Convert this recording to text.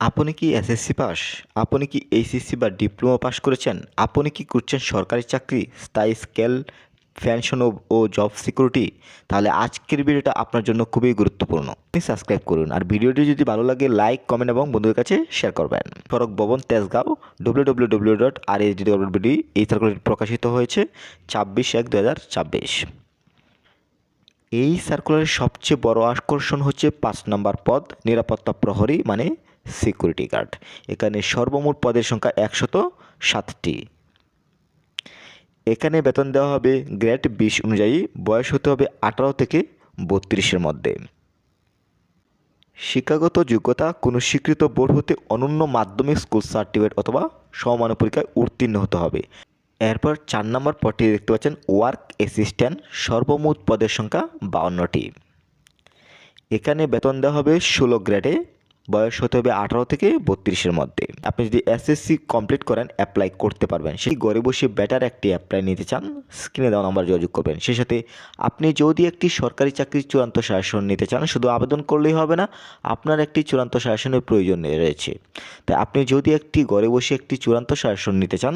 আপনি কি SSC pass? আপনি কি এইচএসসি বা ডিপ্লোমা পাস করেছেন? আপনি কি করছেন সরকারি চাকরি, স্থায়ী স্কেল, পেনশন ও জব সিকিউরিটি? তাহলে আজকের ভিডিওটা আপনার জন্য খুবই গুরুত্বপূর্ণ। আপনি সাবস্ক্রাইব করুন আর ভিডিওটি যদি ভালো লাগে লাইক, কমেন্ট এবং বন্ধুদের কাছে শেয়ার করবেন। সড়ক ভবন তেজগাঁও www.rsd.bd এই সার্কুলারটি প্রকাশিত হয়েছে 26/1/2026। এই সার্কুলারের সবচেয়ে বড় আকর্ষণ হচ্ছে 5 নম্বর পদ নিরাপত্তা প্রহরী মানে সিকিউরিটি গার্ড। এখানে সর্বমোট পদের সংখ্যা 107টি। এখানে বেতন দেওয়া হবে গ্রেড 20 অনুযায়ী, বয়স হতে হবে 18 থেকে 32-এর মধ্যে। শিক্ষাগত যোগ্যতা কোনো স্বীকৃত বোর্ড হতে অনন্য মাধ্যমিক স্কুল সার্টিফিকেট অথবা সমমান পরীক্ষায় উত্তীর্ণ হতে হবে। এরপর 4 নম্বর পদটি দেখতে পাচ্ছেন ওয়ার্ক অ্যাসিস্ট্যান্ট, সর্বমোট পদের সংখ্যা 52টি। এখানে বেতন দেওয়া হবে 16 গ্রেডে, বয়স হতে হবে 18 থেকে 32-এর মধ্যে। আপনি যদি এসএসসি কমপ্লিট করেন অ্যাপ্লাই করতে পারবেন। সেই ঘরে বসে বেটার একটি অ্যাপ্লাই নিতে চান স্ক্রিনে দেওয়া নাম্বার যোগাযোগ করবেন। সেই সাথে আপনি যদি একটি সরকারি চাকরির চূড়ান্ত সাজেশন নিতে চান শুধু আবেদন করলেই হবে না, আপনার একটি চূড়ান্ত সাজেশনের প্রয়োজন রয়েছে। তাই আপনি যদি একটি ঘরে বসে একটি চূড়ান্ত সাজেশন নিতে চান